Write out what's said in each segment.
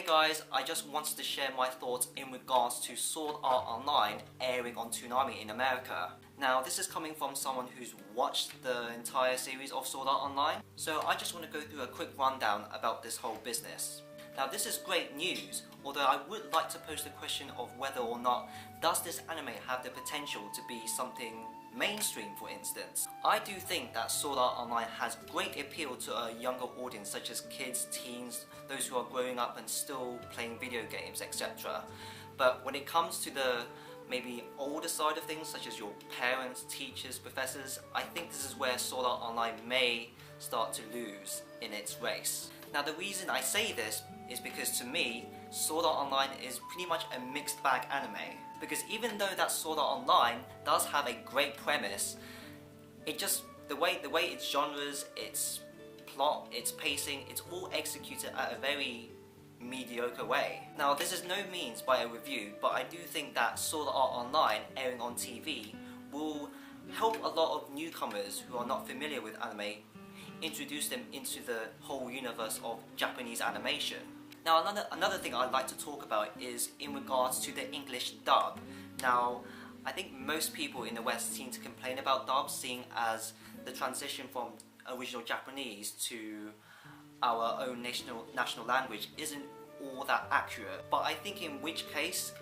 Hey guys, I just wanted to share my thoughts in regards to Sword Art Online airing on Toonami in America. Now this is coming from someone who's watched the entire series of Sword Art Online, so I just want to go through a quick rundown about this whole business. Now this is great news, although I would like to pose the question of whether or not does this anime have the potential to be something mainstream, for instance. I do think that Sword Art Online has great appeal to a younger audience such as kids, teens, those who are growing up and still playing video games, etc. But when it comes to the maybe older side of things, such as your parents, teachers, professors, I think this is where Sword Art Online may start to lose in its race. Now the reason I say this is because to me, Sword Art Online is pretty much a mixed bag anime. Because even though that Sword Art Online does have a great premise, it just, the way its genres, its plot, its pacing, it's all executed at a very mediocre way. Now this is no means by a review, but I do think that Sword Art Online airing on TV will help a lot of newcomers who are not familiar with anime introduce them into the whole universe of Japanese animation. Now another thing I'd like to talk about is in regards to the English dub. Now I think most people in the West seem to complain about dubs, seeing as the transition from original Japanese to our own national language isn't all that accurate. But I think in which case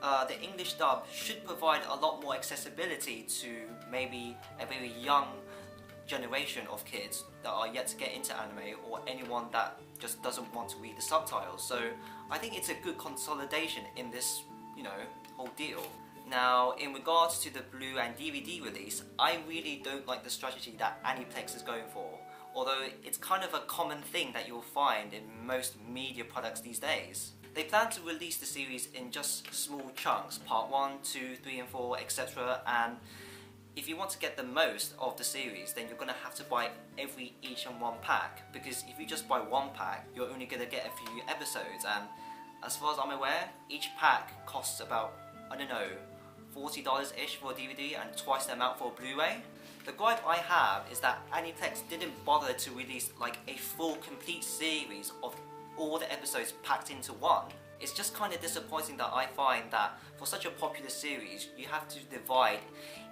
the English dub should provide a lot more accessibility to maybe a very young generation of kids that are yet to get into anime, or anyone that just doesn't want to read the subtitles. So I think it's a good consolidation in this, whole deal. Now in regards to the Blu-ray and DVD release, I really don't like the strategy that Aniplex is going for, although it's kind of a common thing that you'll find in most media products these days. They plan to release the series in just small chunks, part 1, 2, 3 and 4, etc. and if you want to get the most of the series, then you're going to have to buy each and one pack, because if you just buy one pack, you're only going to get a few episodes, and as far as I'm aware, each pack costs about, I don't know, $40-ish for a DVD and twice the amount for a Blu-ray. The gripe I have is that Aniplex didn't bother to release like a full complete series of all the episodes packed into one. It's just kind of disappointing that I find that for such a popular series, you have to divide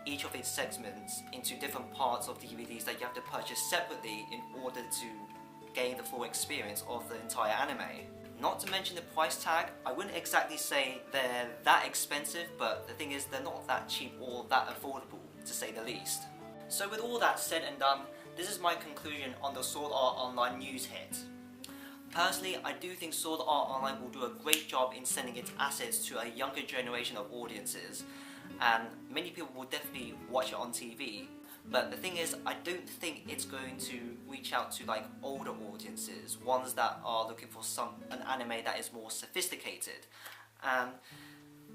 each of its segments into different parts of DVDs that you have to purchase separately in order to gain the full experience of the entire anime. Not to mention the price tag, I wouldn't exactly say they're that expensive, but the thing is they're not that cheap or that affordable, to say the least. So with all that said and done, this is my conclusion on the Sword Art Online news hit. Personally, I do think Sword Art Online will do a great job in sending its assets to a younger generation of audiences, and many people will definitely watch it on TV. But the thing is, I don't think it's going to reach out to like older audiences, ones that are looking for an anime that is more sophisticated. And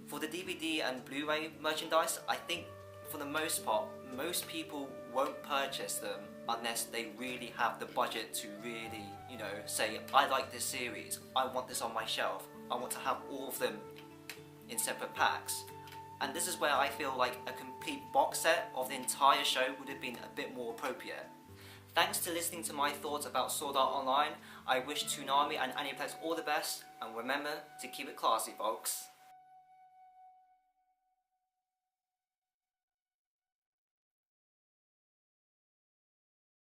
for the DVD and Blu-ray merchandise, I think for the most part, most people won't purchase them unless they really have the budget to really, say, I like this series, I want this on my shelf, I want to have all of them in separate packs. And this is where I feel like a complete box set of the entire show would have been a bit more appropriate. Thanks to listening to my thoughts about Sword Art Online. I wish Toonami and Aniplex all the best, and remember to keep it classy, folks.